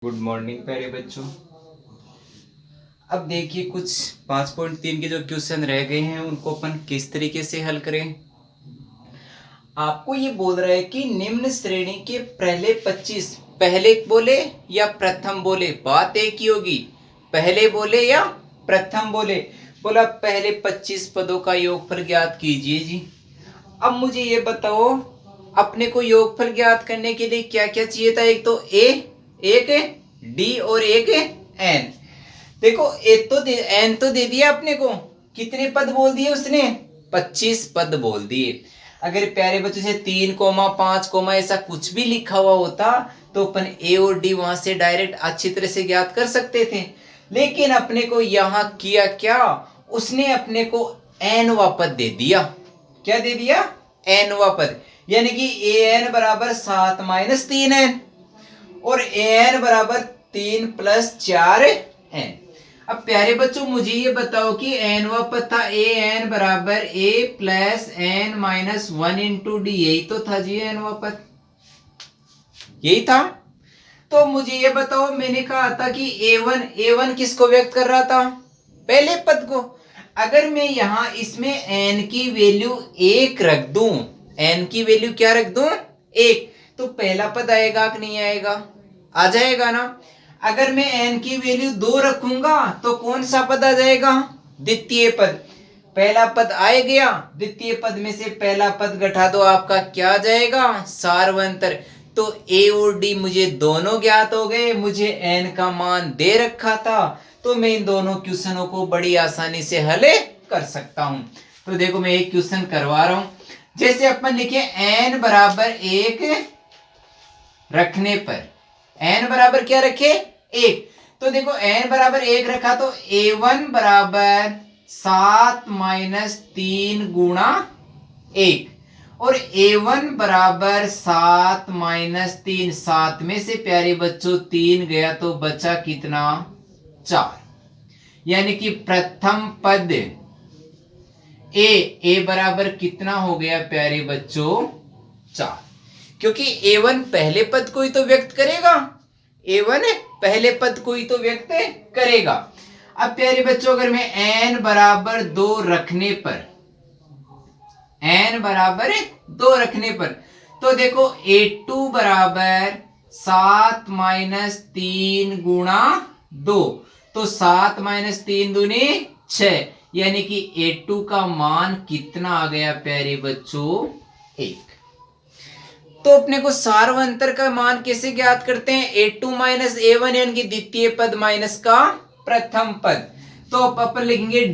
Good morning प्यारे बच्चों। अब देखिए कुछ 5.3 के जो क्वेश्चन रह गए हैं उनको अपन किस तरीके से हल करें। आपको ये बोल रहा है कि निम्न श्रेणी के पहले 25 पहले बोले या प्रथम बोले, बात एक ही होगी, पहले बोले या प्रथम बोले। बोला पहले 25 पदों का योगफल ज्ञात कीजिए जी। अब मुझे ये बताओ, अपने को योगफल ज्ञात करने के लिए क्या क्या चाहिए था। एक तो एक डी और एक एन। देखो एन तो दे दिया अपने को, कितने पद बोल दिए उसने, 25 पद बोल दिए। अगर प्यारे बच्चों से 3,5, ऐसा कुछ भी लिखा हुआ होता तो अपन ए और डी वहां से डायरेक्ट अच्छी तरह से ज्ञात कर सकते थे। लेकिन अपने को यहां किया क्या, उसने अपने को एनवा पद दे दिया। क्या दे दिया, एनवा पद। यानी कि ए एन बराबर 7-3n और ए एन बराबर 3+4n। अब प्यारे बच्चों मुझे ये बताओ कि एनवा पद था ए एन बराबर a+n-1 इंटू डी, यही तो था जी एनवा पद, यही था। तो मुझे ये बताओ, मैंने कहा था कि ए वन किसको व्यक्त कर रहा था, पहले पद को। अगर मैं यहां इसमें n की वैल्यू 1 रख दूं, n की वैल्यू क्या रख दूं, 1, तो पहला पद आएगा कि नहीं आएगा, आ जाएगा ना। अगर मैं n की वैल्यू 2 रखूंगा तो कौन सा पद आ जाएगा, द्वितीय पद। पहला पद आ गया, द्वितीय पद में से पहला पद घटा दो, आपका क्या आ जाएगा, सार्वंतर। तो ए और डी मुझे दोनों ज्ञात हो गए, मुझे एन का मान दे रखा था, तो मैं इन दोनों क्वेश्चनों को बड़ी आसानी से हल कर सकता हूं। तो देखो मैं एक क्वेश्चन करवा रहा हूं। जैसे अपन लिखे एन बराबर 1 रखने पर, एन बराबर क्या रखे, 1। तो देखो एन बराबर 1 रखा तो a1 बराबर 7-3 गुणा 1 और a1 बराबर 7-3, 7 में से प्यारे बच्चों 3 गया तो बचा कितना, 4। यानी कि प्रथम पद ए बराबर कितना हो गया प्यारे बच्चों, 4। क्योंकि a1 पहले पद को ही तो व्यक्त करेगा, a1 पहले पद को ही तो व्यक्त करेगा। अब प्यारे बच्चों अगर मैं n बराबर 2 रखने पर, n बराबर 2 रखने पर, तो देखो a2 बराबर 7-3 गुणा 2, तो 7-3 दूनी 6, यानी कि a2 का मान कितना आ गया प्यारे बच्चों, 1। तो अपने को सार्वंतर का मान कैसे ज्ञात करते हैं, a2 माइनस a1 यानी कि द्वितीय पद माइनस का प्रथम पद। तो अपन लिखेंगे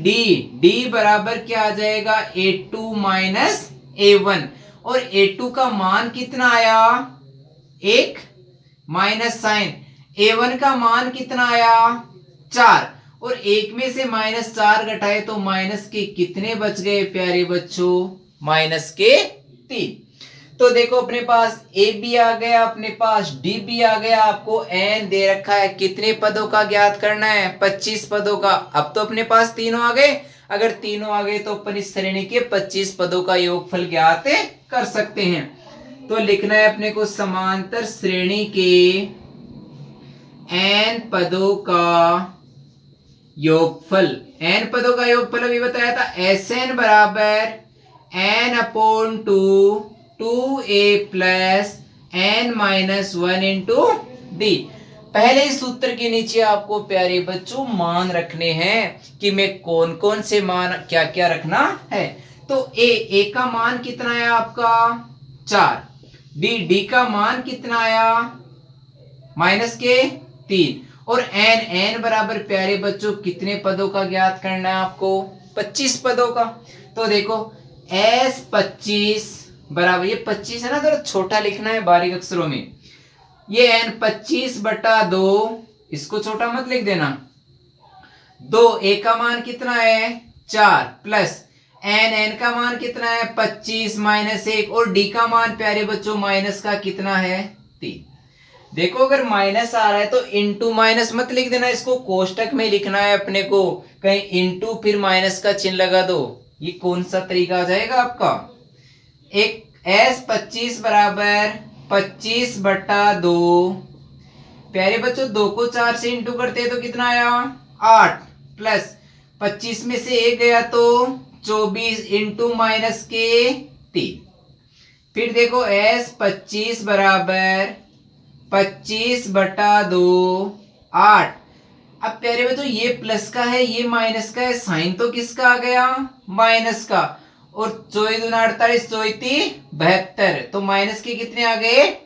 d बराबर क्या आ जाएगा, a2 माइनस a1, और a2 का मान कितना आया, 1, माइनस साइन a1 का मान कितना आया, 4, और 1 में से -4 घटाए तो माइनस के कितने बच गए प्यारे बच्चों, माइनस के 3। तो देखो अपने पास ए भी आ गया, अपने पास डी भी आ गया, आपको एन दे रखा है, कितने पदों का ज्ञात करना है, 25 पदों का। अब तो अपने पास तीनों आ गए, अगर तीनों आ गए तो अपन इस श्रेणी के 25 पदों का योगफल ज्ञात कर सकते हैं। तो लिखना है अपने को समांतर श्रेणी के एन पदों का योगफल। एन पदों का योगफल अभी बताया था, एस एन बराबर n/2 2a+n-1 इंटू डी। पहले इस सूत्र के नीचे आपको प्यारे बच्चों मान रखने हैं कि मैं कौन कौन से मान क्या क्या रखना है। तो ए का मान कितना आया आपका, 4, डी का मान कितना आया, माइनस के 3, और एन बराबर प्यारे बच्चों कितने पदों का ज्ञात करना है आपको, 25 पदों का। तो देखो S25 बराबर, ये 25 है ना, थोड़ा छोटा लिखना है बारीक अक्षरों में, ये n 25/2, इसको छोटा मत लिख देना। 2 a का मान कितना है, 4, प्लस n का मान कितना है, 25 माइनस 1, और d का मान प्यारे बच्चों माइनस का कितना है, 3। देखो अगर माइनस आ रहा है तो इंटू माइनस मत लिख देना, इसको कोष्टक में लिखना है अपने को, कहीं इंटू फिर माइनस का चिन्ह लगा दो, ये कौन सा तरीका आ जाएगा आपका। एक S25 बराबर 25/2 प्यारे बच्चों 2 को 4 से इंटू करते हैं तो कितना आया 8 प्लस 25 में से 1 गया तो 24 इंटू माइनस के 3। फिर देखो S 25 बराबर 25/2 8। अब प्यारे बच्चों ये प्लस का है ये माइनस का है, साइन तो किसका आ गया माइनस का, और 24 दूना 48 24 72, तो माइनस के कितने आ गए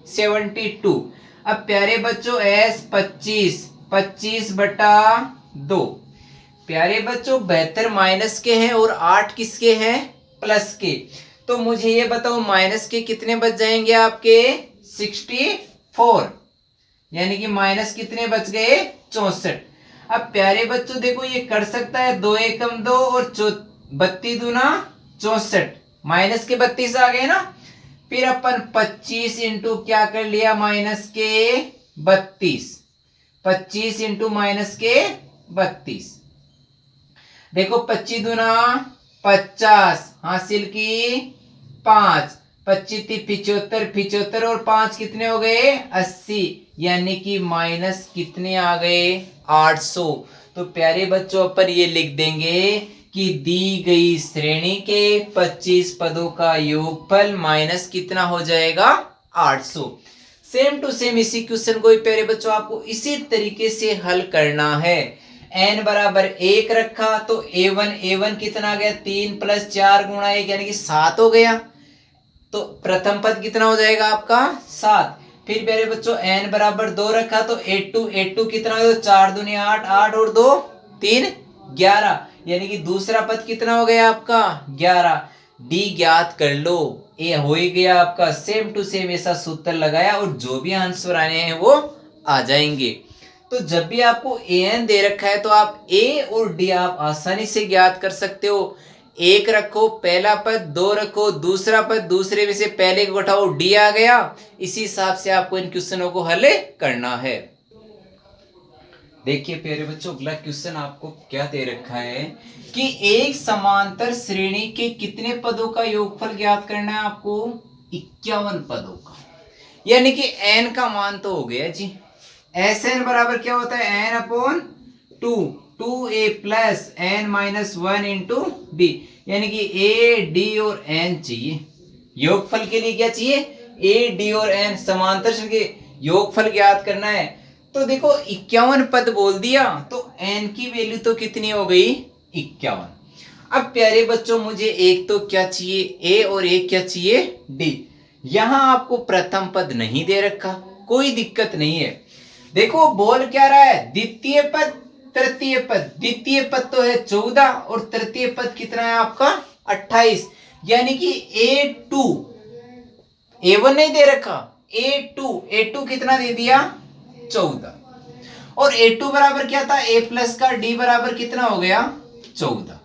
72। अब प्यारे बच्चों S 25/2 प्यारे बच्चों 72 माइनस के हैं और 8 किसके हैं प्लस के, तो मुझे ये बताओ माइनस के कितने बच जाएंगे आपके 64, यानी कि माइनस कितने बच गए 64। अब प्यारे बच्चों देखो ये कर सकता है 2 एकम 2 और 32 दूना 64, माइनस के 32 आ गए ना। फिर अपन 25 इंटू क्या कर लिया माइनस के 32, 25 इंटू माइनस के 32। देखो 25 दूना 50 हासिल की 5, 25 75 75 और 5 कितने हो गए 80, यानी कि माइनस कितने आ गए 800। तो प्यारे बच्चों अपन ये लिख देंगे कि दी गई श्रेणी के 25 पदों का योगफल माइनस कितना हो जाएगा 800। सेम टू सेम इसी क्वेश्चन को प्यारे बच्चों आपको इसी तरीके से हल करना है। n बराबर 1 रखा तो a1 कितना आ गया 3 + 4 × 1 यानी कि 7 हो गया, तो प्रथम पद कितना हो जाएगा आपका 7। फिर प्यारे बच्चों n बराबर 2 रखा तो a2 कितना हो 4 दूनी 8 8 और 2 3 11, यानी कि दूसरा पद कितना हो गया आपका 11। d ज्ञात कर लो, ये हो ही गया आपका। सेम टू सेम ऐसा सूत्र लगाया और जो भी आंसर आने हैं वो आ जाएंगे। तो जब भी आपको an दे रखा है तो आप a और d आप आसानी से ज्ञात कर सकते हो। 1 रखो पहला पद, 2 रखो दूसरा पद, दूसरे में से पहले को घटाओ d आ गया। इसी हिसाब से आपको इन क्वेश्चनों को हल करना है। देखिए प्यारे बच्चों अगला क्वेश्चन आपको क्या दे रखा है कि एक समांतर श्रेणी के कितने पदों का योगफल ज्ञात करना है आपको 51 पदों का, यानी कि n का मान तो हो गया जी। Sn बराबर क्या होता है n/2 2a + n-1 × d, यानी कि a d और n चाहिए। योगफल के लिए क्या चाहिए a d और n, समांतर श्रेणी के योगफल ज्ञात करना है। तो देखो 51 पद बोल दिया तो n की वैल्यू तो कितनी हो गई 51। अब प्यारे बच्चों मुझे एक तो क्या चाहिए a और एक क्या चाहिए d। यहां आपको प्रथम पद नहीं दे रखा, कोई दिक्कत नहीं है। देखो बोल क्या रहा है द्वितीय पद तृतीय पद, द्वितीय पद तो है 14 और तृतीय पद कितना है आपका 28, यानी कि a2 a1 नहीं दे रखा, a2 कितना दे दिया 14, और a2 बराबर क्या था a प्लस का d बराबर कितना हो गया 14।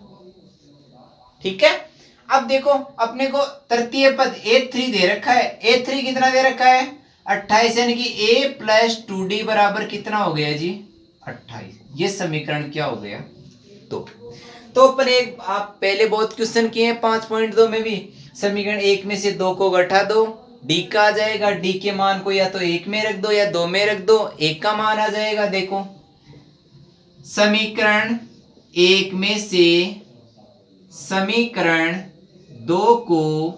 ठीक है। अब देखो अपने को तृतीय पद a3 दे रखा है, a3 कितना दे रखा है 28, यानी कि a + 2d बराबर कितना हो गया जी 28। ये समीकरण क्या हो गया तो अपन एक आप पहले बहुत क्वेश्चन किए हैं 5.2 में भी, समीकरण 1 में से 2 को घटा दो d का आ जाएगा, d के मान को या तो 1 में रख दो या 2 में रख दो, 1 का मान आ जाएगा। देखो समीकरण 1 में से समीकरण 2 को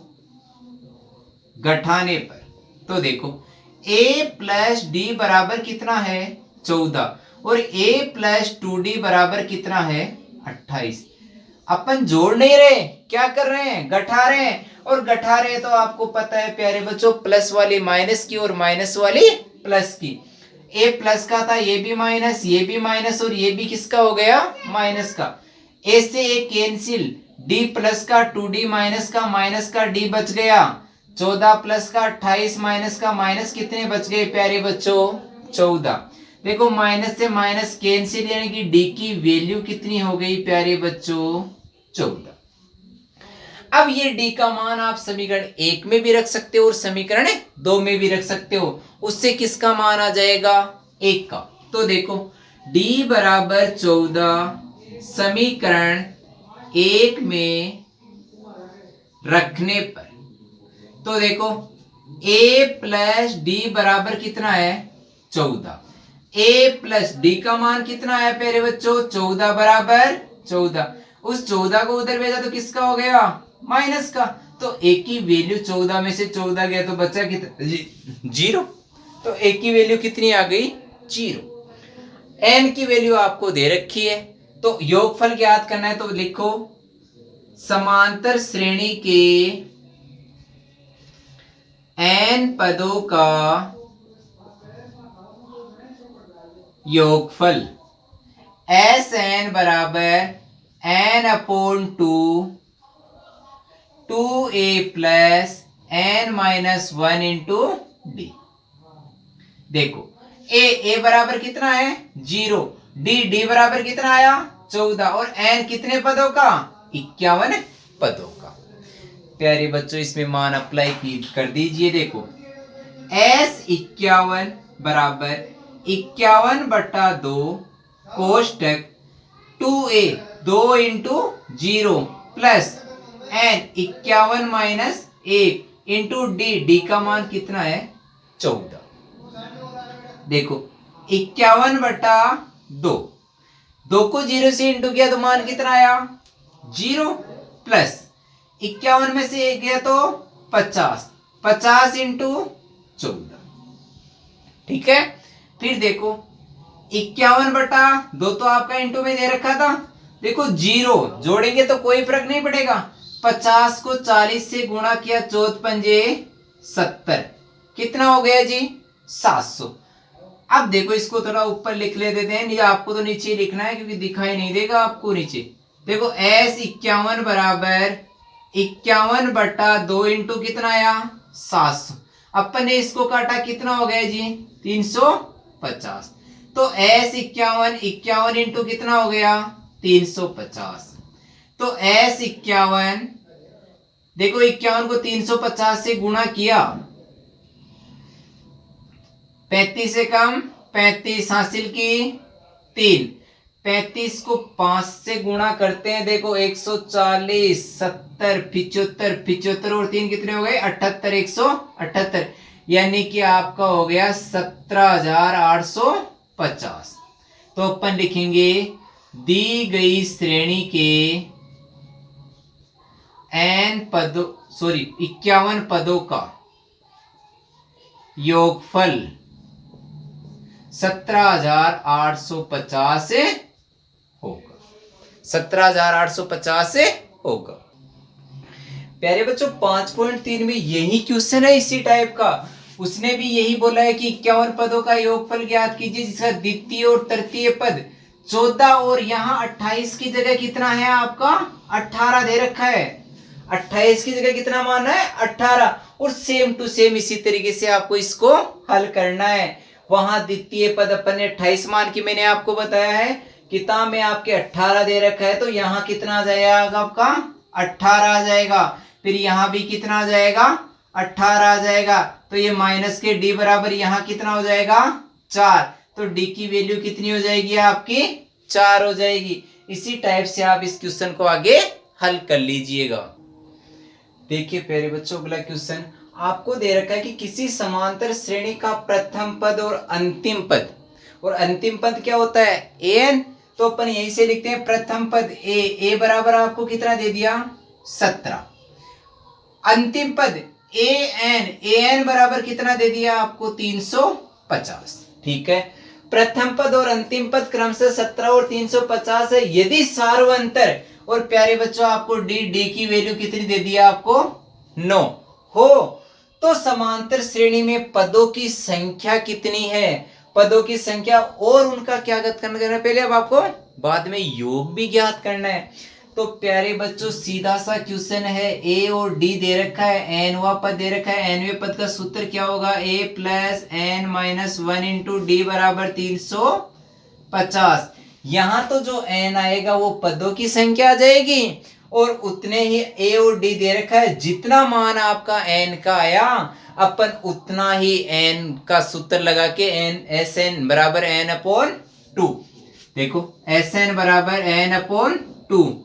घटाने पर तो देखो a + d बराबर कितना है 14 और a + 2d बराबर कितना है 28। अपन जोड़ नहीं रहे, क्या कर रहे हैं घटा रहे हैं, और घटा रहे तो आपको पता है प्यारे बच्चों प्लस वाली माइनस की और माइनस वाली प्लस की। a प्लस का था ये भी माइनस, ये भी माइनस और ये भी किसका हो गया माइनस का। a से a कैंसिल, d प्लस का 2d माइनस का माइनस का d बच गया, 14 प्लस का 28 माइनस का माइनस कितने बच गए प्यारे बच्चों 14। देखो माइनस से माइनस कैंसिल, यानी कि d की वैल्यू कितनी हो गई प्यारे बच्चों 14। अब ये d का मान आप समीकरण 1 में भी रख सकते हो और समीकरण 2 में भी रख सकते हो, उससे किसका मान आ जाएगा 1 का। तो देखो d बराबर 14 समीकरण 1 में रखने पर तो देखो a + d बराबर कितना है 14, ए प्लस डी का मान कितना आया प्यारे बच्चों 14 बराबर 14। उस 14 को उधर भेजा तो किसका हो गया माइनस का। तो ए की वैल्यू 14 में से 14 गया तो बचा कितना 0। तो ए की वैल्यू कितनी आ गई 0। एन की वैल्यू आपको दे रखी है तो योगफल ज्ञात करना है तो लिखो समांतर श्रेणी के एन पदों का योगफल एस एन बराबर N upon 2 A plus N minus 1 into D. देखो ए बराबर कितना है 0, डी बराबर कितना आया 14 और एन कितने पदों का 51 पदों का। प्यारे बच्चों इसमें मान अप्लाई कर दीजिए। देखो एस 51 बराबर 51/2 कोष्टक 2a 2 into 0 plus N 51 minus 1 into D का मान कितना है 14। देखो 51/2 2 को 0 से इंटू किया तो मान कितना आया 0 प्लस 51 में से 1 गया तो 50 इंटू 14। ठीक है। फिर देखो 51/2 तो आपका इंटू में दे रखा था। देखो 0 जोड़ेंगे तो कोई फर्क नहीं पड़ेगा। 50 को 40 से गुणा किया 4 पंजे 70 कितना हो गया जी 700। अब देखो इसको थोड़ा ऊपर लिख ले देते हैं, आपको तो नीचे लिखना है क्योंकि दिखाई नहीं देगा आपको नीचे। देखो एस 51 बराबर 51/2 इंटू कितना आया 700। अपन ने इसको काटा कितना हो गया जी 350। तो एस 51 इंटू कितना हो गया 350। तो एस 51 देखो 51 को 350 से गुणा किया 35 से कम 35 हासिल की 3। 35 को 5 से गुणा करते हैं। देखो 140 70 75 और 3 कितने हो गए 78 178 यानी कि आपका हो गया 17,850। तो अपन लिखेंगे दी गई श्रेणी के n पदों 51 पदों का योगफल 17,850 से होगा 17,850 से होगा। प्यारे बच्चों 5.3 में यही क्वेश्चन है इसी टाइप का। उसने भी यही बोला है कि 51 पदों का योगफल ज्ञात कीजिए जिसका द्वितीय और तृतीय पद 14 और यहाँ 28 की जगह कितना है आपका 18 दे रखा है। 28 की जगह कितना मान है 18 और सेम टू सेम इसी तरीके से आपको इसको हल करना है। वहां द्वितीय पद अपन ने 28 मान की मैंने आपको बताया है, किताब में आपके 18 दे रखा है तो यहाँ कितना आ जाएगा आपका 18 आ जाएगा। फिर यहाँ भी कितना आ जाएगा 18 आ जाएगा। तो ये माइनस के डी बराबर यहाँ कितना हो जाएगा 4। तो डी की वैल्यू कितनी हो जाएगी आपकी 4 हो जाएगी। इसी टाइप से आप इस क्वेश्चन को आगे हल कर लीजिएगा। देखिए प्यारे बच्चों अगला क्वेश्चन आपको दे रखा है कि किसी समांतर श्रेणी का प्रथम पद और अंतिम पद, और अंतिम पद क्या होता है एन, तो अपन यहीं से लिखते हैं प्रथम पद ए बराबर आपको कितना दे दिया 17। अंतिम पद एन बराबर कितना दे दिया आपको 350। ठीक है। प्रथम पद और अंतिम पद क्रमशः 17 और 350 है। यदि सार्वंतर और प्यारे बच्चों आपको डी की वैल्यू कितनी दे दिया आपको 9 हो तो समांतर श्रेणी में पदों की संख्या कितनी है, पदों की संख्या और उनका क्या ज्ञात करना है पहले, अब आपको बाद में योग भी ज्ञात करना है। तो प्यारे बच्चों सीधा सा क्वेश्चन है, ए और डी दे रखा है, एनवा पद दे रखा है, एनवे पद का सूत्र क्या होगा A plus N minus 1 into D बराबर 350। यहाँ तो जो एन आएगा वो पदों की संख्या आ जाएगी और उतने ही ए और डी दे रखा है, जितना मान आपका एन का आया अपन उतना ही एन का सूत्र लगा के एन एस एन बराबर एन अपॉन 2। देखो एस एन बराबर N upon 2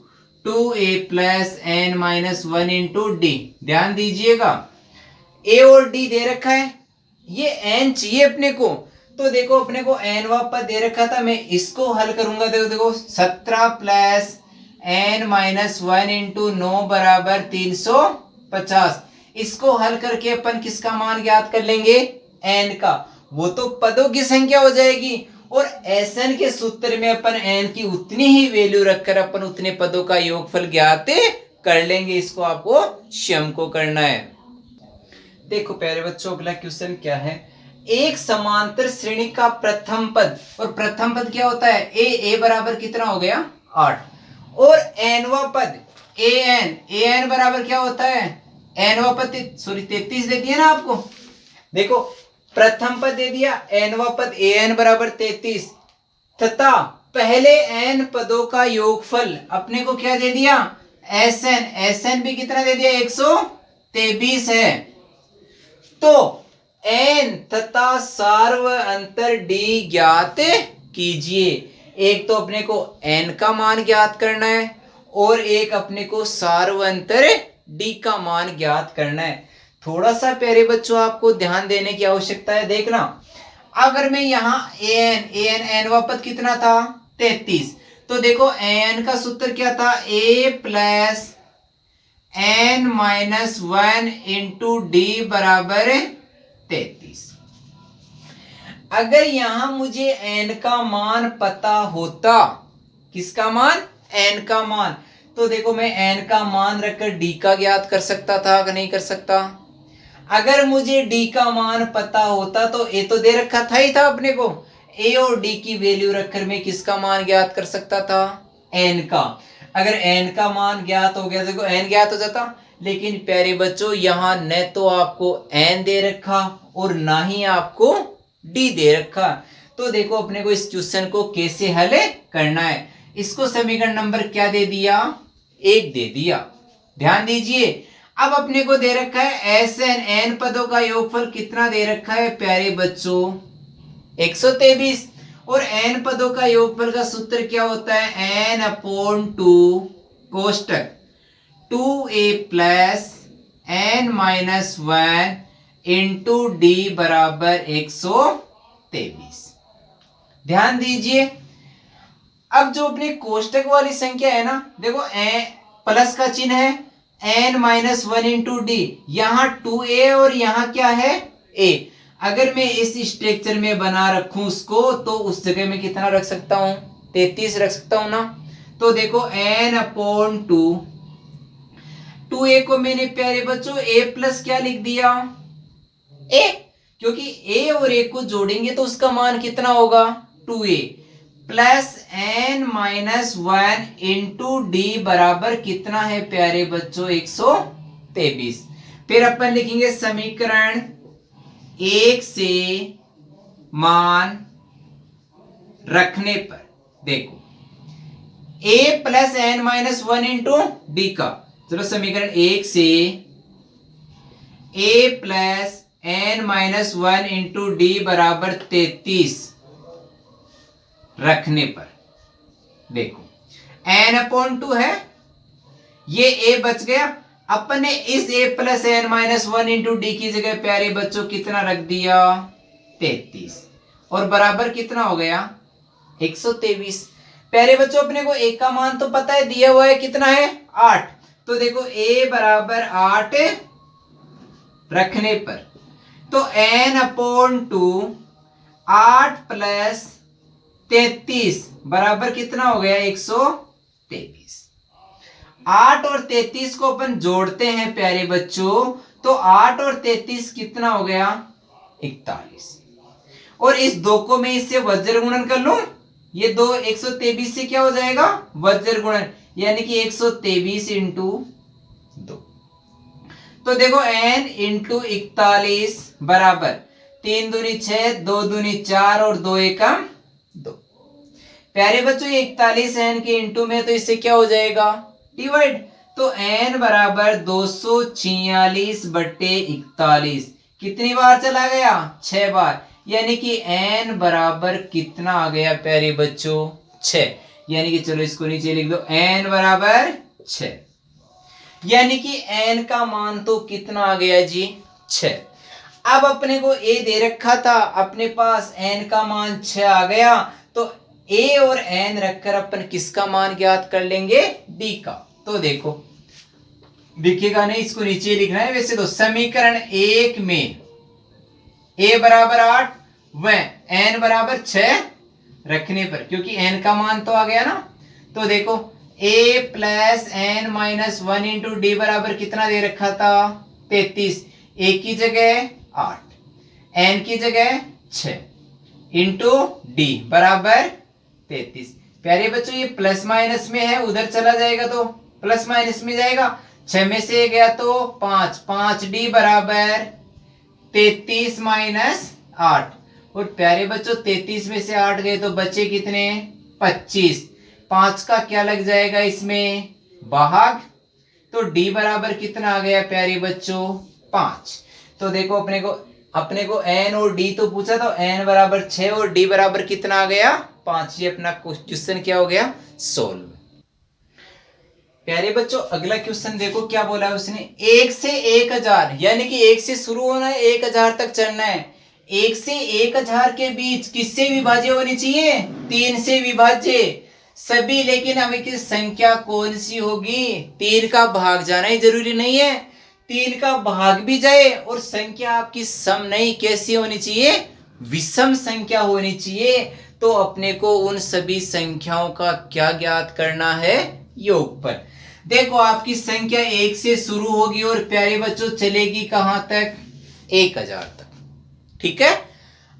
A plus N minus 1 into D. ध्यान दीजिएगा ए और डी दे रखा है, ये एन चाहिए अपने को, तो देखो अपने को nवा पद दे रखा था, मैं इसको हल करूंगा। देखो देखो 17 प्लस n माइनस 1 इंटू 9 बराबर 350। इसको हल करके अपन किसका मान ज्ञात कर लेंगे? n का। वो तो पदों की संख्या हो जाएगी, और Sn के सूत्र में अपन n की उतनी ही वैल्यू रखकर अपन उतने पदों का योगफल ज्ञात कर लेंगे। इसको आपको स्वयं को करना है। देखो प्यारे बच्चों, अगला क्वेश्चन क्या है? एक समांतर श्रेणी का प्रथम पद, और प्रथम पद क्या होता है? ए बराबर कितना हो गया? 8। और nवा पद an बराबर क्या होता है? nवा पद 33 दे दिया ना आपको। देखो प्रथम पद दे दिया, nवा पद an बराबर 33, तथा पहले n पदों का योगफल अपने को क्या दे दिया? Sn भी कितना दे दिया? 123 है। तो n तथा सार्व अंतर d ज्ञात कीजिए। एक तो अपने को n का मान ज्ञात करना है, और एक अपने को सार्व अंतर d का मान ज्ञात करना है। थोड़ा सा प्यारे बच्चों आपको ध्यान देने की आवश्यकता है। देखना, अगर मैं यहाँ nवा पद कितना था? 33। तो देखो n का सूत्र क्या था? a plus n minus 1 into D बराबर 33। अगर यहां मुझे n का मान पता होता, किसका मान? n का मान, तो देखो मैं n का मान रखकर d का ज्ञात कर सकता था कि नहीं कर सकता? अगर मुझे d का मान पता होता तो a तो दे रखा था ही था अपने को, a और d की वैल्यू रखकर मैं किसका मान ज्ञात कर सकता था? n का। अगर n का मान ज्ञात हो गया, देखो n ज्ञात हो जाता। लेकिन प्यारे बच्चों यहाँ न तो आपको n दे रखा और ना ही आपको d दे रखा। तो देखो अपने को इस क्वेश्चन को कैसे हल करना है। इसको समीकरण नंबर क्या दे दिया? 1 दे दिया। ध्यान दीजिए, अब अपने को दे रखा है n पदों का योगफल कितना दे रखा है प्यारे बच्चों? 123। और n पदों का योगफल का सूत्र क्या होता है? n/2 कोष्टक 2a plus n minus 1 into D बराबर 123। ध्यान दीजिए, अब जो अपनी कोष्टक वाली संख्या है ना, देखो प्लस का चिन्ह है, n माइनस 1 इंटू डी, यहाँ 2a और यहाँ क्या है? a। अगर मैं इस स्ट्रक्चर में बना रखूं उसको, तो उस जगह में कितना रख सकता हूं? 33 रख सकता हूं ना। तो देखो n/2, 2a को मैंने प्यारे बच्चों a प्लस क्या लिख दिया? a, क्योंकि a और a को जोड़ेंगे तो उसका मान कितना होगा? 2a plus n minus 1 into D बराबर कितना है प्यारे बच्चों? 123। फिर अपन लिखेंगे समीकरण 1 से मान रखने पर, देखो a plus n minus 1 into D का, चलो समीकरण 1 से a plus n minus 1 into D बराबर 33 रखने पर, देखो n/2 है, ये a बच गया। अपन ने इस a plus n minus 1 into D की जगह प्यारे बच्चों कितना रख दिया? 33, और बराबर कितना हो गया? 123। प्यारे बच्चों अपने को a का मान तो पता है, दिया हुआ है कितना है? 8। तो देखो a बराबर 8 रखने पर, तो n/2 8 प्लस 33 बराबर कितना हो गया? 123। 8 और 33 को अपन जोड़ते हैं प्यारे बच्चों, तो 8 और 33 कितना हो गया? 41। और इस 2 को मैं इससे वज्र गुणन कर लूं, ये 2 123 से क्या हो जाएगा? वज्र गुणन, यानी कि 123 इंटू 2। तो देखो n इंटू 41 बराबर 3 दूनी 6, 2 दूनी 4 और 2 एकम 2। प्यारे बच्चों ये 41 n के इंटू में, तो इससे क्या हो जाएगा? डिवाइड। तो n बराबर 246 बट्टे 41 कितनी बार चला गया? 6 बार। यानी कि n बराबर कितना आ गया प्यारे बच्चों? 6। यानी कि चलो इसको नीचे लिख दो, n बराबर 6। यानी कि n का मान तो कितना आ गया जी? 6। अब अपने को ए दे रखा था, अपने पास n का मान 6 आ गया, तो a और n रखकर अपन किसका मान ज्ञात कर लेंगे? d का। तो देखो दिखेगा नहीं, इसको नीचे लिखना है। वैसे तो समीकरण 1 में a बराबर 8 व n बराबर 6 रखने पर, क्योंकि n का मान तो आ गया ना, तो देखो a plus n minus 1 into D बराबर कितना दे रखा था? 33। a की जगह 8, n की जगह 6 इंटू डी बराबर 33। प्यारे बच्चों ये प्लस माइनस में है, उधर चला जाएगा तो प्लस माइनस में जाएगा। 6 में से गया तो 5, 5d बराबर 33 माइनस 8। और प्यारे बच्चों 33 में से 8 गए तो बचे कितने? 25। 5 का क्या लग जाएगा इसमें? भाग। तो d बराबर कितना आ गया प्यारे बच्चों? 5। तो देखो अपने को n और d तो पूछा, तो n बराबर 6 और d बराबर कितना आ गया? 5। ये अपना क्वेश्चन क्या हो गया? सोल्व। प्यारे बच्चों अगला क्वेश्चन देखो क्या बोला है उसने। 1 से 1000, यानी कि 1 से शुरू होना है, 1000 तक चलना है। 1 से 1000 के बीच किससे विभाज्य होनी चाहिए? 3 से विभाज्य सभी। लेकिन अब की संख्या कौन सी होगी? 3 का भाग जाना ही जरूरी नहीं है, 3 का भाग भी जाए और संख्या आपकी सम नहीं, कैसी होनी चाहिए? विषम संख्या होनी चाहिए। तो अपने को उन सभी संख्याओं का क्या ज्ञात करना है? योगफल। देखो आपकी संख्या 1 से शुरू होगी और प्यारे बच्चों चलेगी कहां तक? 1000 तक। ठीक है।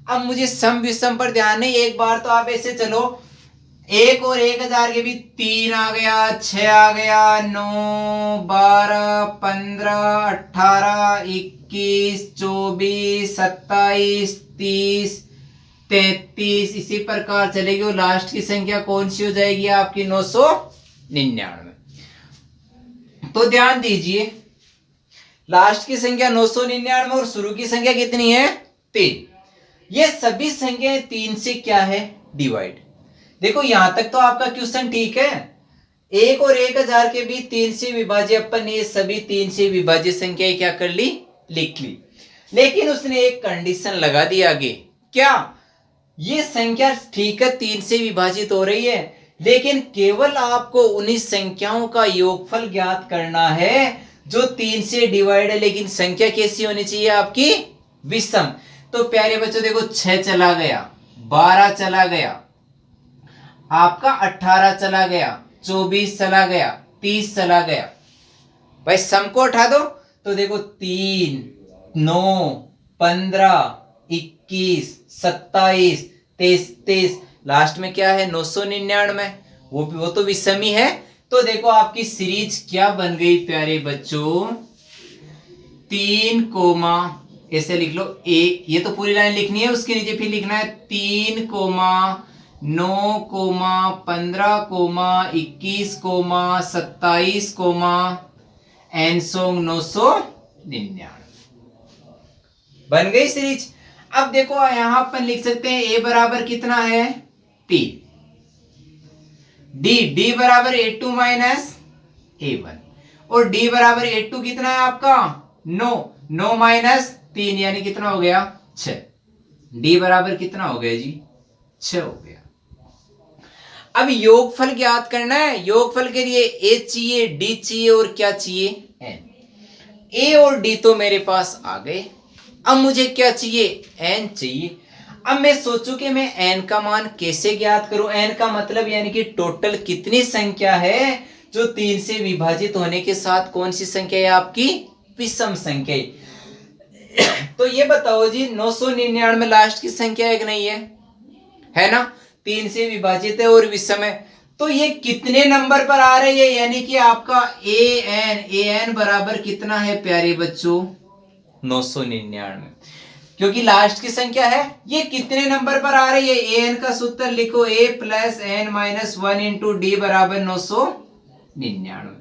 अब मुझे सम विषम पर ध्यान नहीं, एक बार तो आप ऐसे चलो, 1 और 1000 के भी 3 आ गया, 6 आ गया, 9, 12, 15, 18, 21, 24, 27, 30, 33, इसी प्रकार चलेगी। और लास्ट की संख्या कौन सी हो जाएगी आपकी? 999। तो ध्यान दीजिए, लास्ट की संख्या 999 और शुरू की संख्या कितनी है? 3। ये सभी संख्याएं 3 से क्या है? डिवाइड। देखो यहां तक तो आपका क्वेश्चन ठीक है। 1 और 1000 के बीच 3 से विभाज्य, अपन ने ये सभी 3 से विभाज्य संख्याएं क्या कर ली? लिख ली। लेकिन उसने एक कंडीशन लगा दी आगे। क्या? ये संख्या ठीक है 3 से विभाजित हो रही है, लेकिन केवल आपको उन्हीं संख्याओं का योगफल ज्ञात करना है जो 3 से डिवाइड है, लेकिन संख्या कैसी होनी चाहिए आपकी? विषम। तो प्यारे बच्चों देखो 6 चला गया, 12 चला गया, आपका 18 चला गया, 24 चला गया, 30 चला गया। भाई सम को उठा दो तो देखो 3, 9, 15, 21, 27, 33, लास्ट में क्या है? 999। वो तो विषम ही है। तो देखो आपकी सीरीज क्या बन गई प्यारे बच्चों? 3 कोमा, ऐसे लिख लो, एक ये तो पूरी लाइन लिखनी है, उसके नीचे फिर लिखना है 3 comma 9 comma 15 comma 21 comma 27 comma एनसोंग 999 बन गई सीरीज। अब देखो यहां अपन लिख सकते हैं a बराबर कितना है? 3। d बराबर a2 माइनस a1, और d बराबर a2 कितना है आपका? 9, 9 माइनस 3 यानी कितना हो गया? 6। d बराबर कितना हो गया जी? 6 हो गया। अब योगफल ज्ञात करना है। योगफल के लिए a चाहिए, d चाहिए और क्या चाहिए? n। a और d तो मेरे पास आ गए। अब मुझे क्या चाहिए? n चाहिए। अब मैं सोचूं कि मैं n का मान कैसे ज्ञात करूं? n का मतलब यानी कि टोटल कितनी संख्या है जो 3 से विभाजित होने के साथ कौन सी संख्या है आपकी? विषम संख्या। तो ये बताओ जी 999 लास्ट की संख्या है कि नहीं है? है ना? 3 से विभाजित है और विषम है। तो ये कितने नंबर पर आ रही है? यानी कि आपका an बराबर कितना है प्यारे बच्चों? 999, क्योंकि लास्ट की संख्या है। ये कितने नंबर पर आ रही है? an का सूत्र लिखो, a plus n minus 1 into D बराबर 999।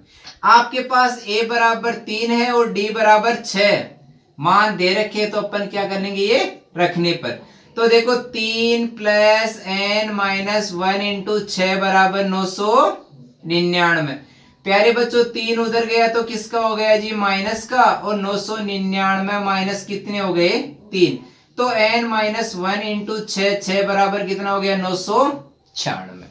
आपके पास a बराबर 3 है और d बराबर 6 मान दे रखे, तो अपन क्या करेंगे? ये रखने पर तो देखो 3 प्लस n माइनस 1 इंटू 6 बराबर 999। प्यारे बच्चों 3 उधर गया तो किसका हो गया जी? माइनस का। और 999 माइनस कितने हो गए? 3। तो n माइनस 1 इंटू 6 बराबर कितना हो गया 996।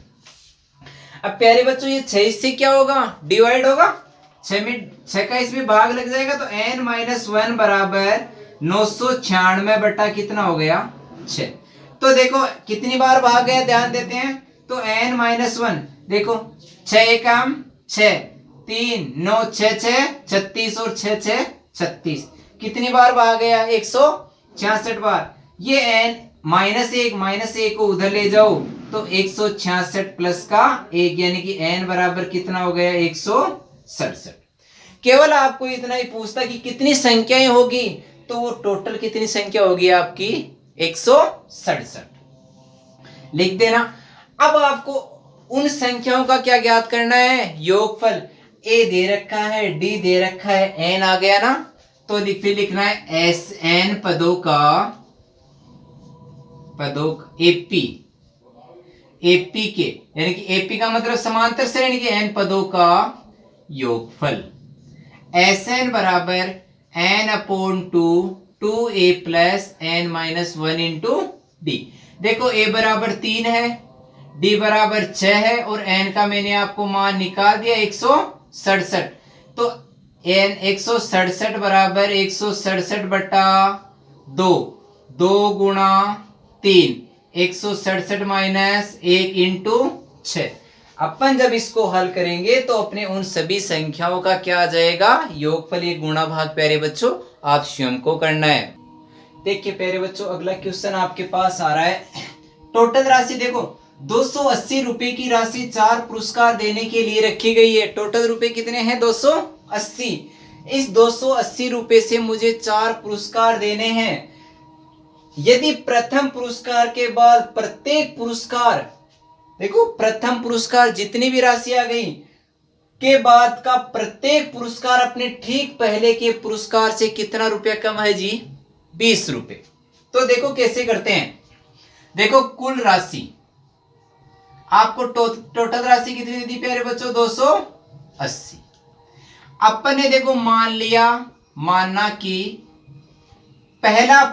अब प्यारे बच्चों ये 6 इससे क्या होगा डिवाइड होगा, 6 का इसमें भाग लग जाएगा, तो n माइनस 1 बराबर 996 बटा कितना हो गया 6। तो देखो कितनी बार भाग गया ध्यान देते हैं, तो n माइनस 1 देखो 6 एकम 6 3 9 6 6 36 और 6 6 36, कितनी बार भाग गया 166 बार। ये n माइनस एक को उधर ले जाओ तो 166 प्लस का 1 यानी कि n बराबर कितना हो गया 167। केवल आपको इतना ही पूछता कि कितनी संख्याएं होगी, तो वो टोटल कितनी संख्या होगी आपकी 167 लिख देना। अब आपको उन संख्याओं का क्या ज्ञात करना है, योगफल। a दे रखा है, d दे रखा है, n आ गया ना, तो फिर लिखना है एस एन पदों का एपी के, यानी कि एपी का मतलब समांतर श्रेणी के n पदों का योगफल। एस एन बराबर n upon 2a plus n minus 1 into D. देखो a बराबर 3 है, d बराबर 6 है और n का मैंने आपको मान निकाल दिया 167। तो n 167 बराबर 167 बटा 2, 2 गुणा 3, 167 माइनस 1 इंटू 6। अपन जब इसको हल करेंगे तो अपने उन सभी संख्याओं का क्या आ जाएगा योगफल, ये गुणा भाग प्यारे बच्चों आप स्वयं को करना है। देखिए प्यारे बच्चों अगला क्वेश्चन आपके पास आ रहा है। टोटल राशि देखो 280 रुपए की राशि 4 पुरस्कार देने के लिए रखी गई है। टोटल रुपए कितने हैं 280। इस 280 रुपए से मुझे 4 पुरस्कार देने हैं। यदि प्रथम पुरस्कार के बाद प्रत्येक पुरस्कार, देखो प्रथम पुरस्कार जितनी भी राशि आ गई के बाद का प्रत्येक पुरस्कार अपने ठीक पहले के पुरस्कार से कितना रुपया कम है जी 20 रुपए। तो देखो कैसे करते हैं, देखो कुल राशि आपको टोटल राशि कितनी दी प्यारे बच्चों 280। अपन ने देखो माना कि पहला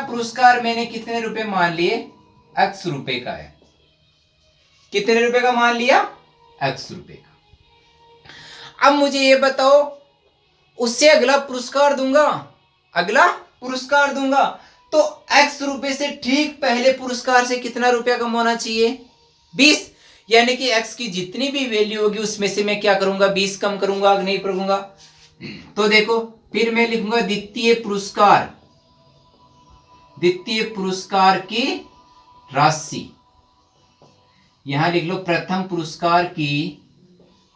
पुरस्कार मैंने कितने रुपए मान लिए x रुपए का है। कितने रुपए का मान लिया x रुपए का। अब मुझे ये बताओ उससे अगला पुरस्कार दूंगा तो x रुपए से ठीक पहले पुरस्कार से कितना रुपया कम होना चाहिए 20, यानी कि x की जितनी भी वैल्यू होगी उसमें से मैं क्या करूंगा 20 कम करूंगा नहीं करूंगा। तो देखो फिर मैं लिखूंगा द्वितीय पुरस्कार की राशि, यहां लिख लो प्रथम पुरस्कार की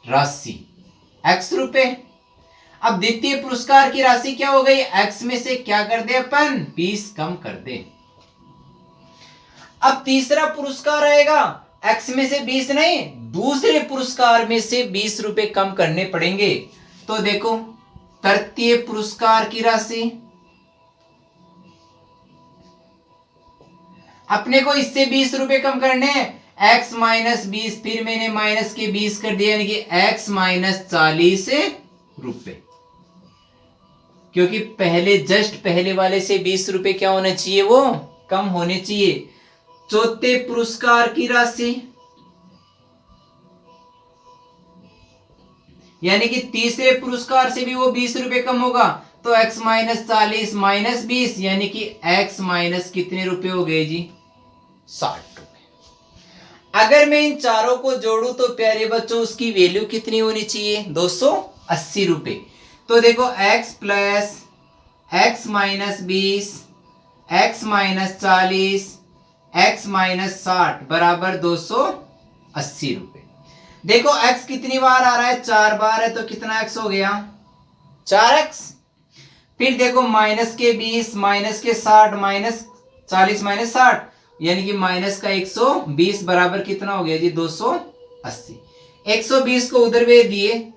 राशि x रुपए। अब द्वितीय पुरस्कार की राशि क्या हो गई x में से क्या कर दे अपन 20 कम कर दे। अब तीसरा पुरस्कार आएगा x में से 20 नहीं, दूसरे पुरस्कार में से 20 रुपए कम करने पड़ेंगे। तो देखो तृतीय पुरस्कार की राशि अपने को इससे 20 रुपए कम करने हैं, x माइनस 20, फिर मैंने माइनस के 20 कर दिया यानी कि x माइनस 40 रुपए, क्योंकि पहले वाले से 20 रुपए क्या होना चाहिए वो कम होने चाहिए। चौथे पुरस्कार की राशि यानी कि तीसरे पुरस्कार से भी वो 20 रुपए कम होगा, तो x माइनस 40 माइनस 20 यानी कि x माइनस कितने रुपए हो गए जी 60 रुपए। अगर मैं इन चारों को जोड़ू तो प्यारे बच्चों उसकी वैल्यू कितनी होनी चाहिए 280 रुपए। तो देखो x plus x minus 20, x minus 40, x minus 60 बराबर 280 रुपए। देखो x कितनी बार आ रहा है 4 बार है, तो कितना x हो गया 4x। फिर देखो माइनस के 20 माइनस के 60 माइनस 40 माइनस 60 यानी कि माइनस का 120 बराबर कितना हो गया जी 280। 120 को उधर भेज दिए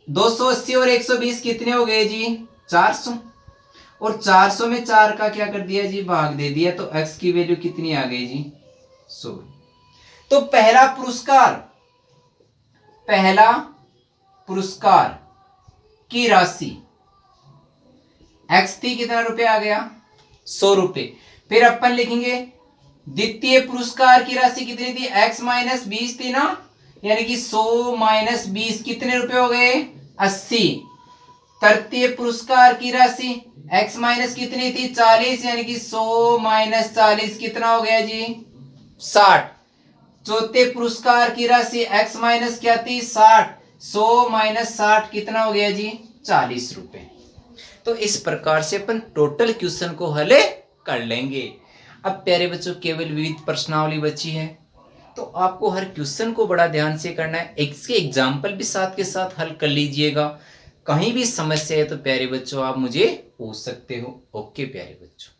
280 और 120 कितने हो गए जी 400, और 400 में 4 का क्या कर दिया जी भाग दे दिया, तो x की वैल्यू कितनी आ गई जी 100। तो पहला पुरस्कार की राशि x थी, कितना रुपए आ गया 100 रुपए। फिर अपन लिखेंगे द्वितीय पुरस्कार की राशि कितनी थी, x माइनस 20 थी ना, यानी कि 100 माइनस 20 कितने रुपए हो गए 80। तृतीय पुरस्कार की राशि x माइनस कितनी थी 40, यानी कि 100 माइनस 40 कितना हो गया जी 60। चौथे पुरस्कार की राशि x माइनस क्या थी 60, 100 माइनस 60 कितना हो गया जी 40 रुपए। तो इस प्रकार से अपन टोटल क्वेश्चन को हल कर लेंगे। अब प्यारे बच्चों केवल विविध प्रश्नावली बची है, तो आपको हर क्वेश्चन को बड़ा ध्यान से करना है, इसके एग्जाम्पल भी साथ के साथ हल कर लीजिएगा। कहीं भी समस्या है तो प्यारे बच्चों आप मुझे पूछ सकते हो। ओके प्यारे बच्चों।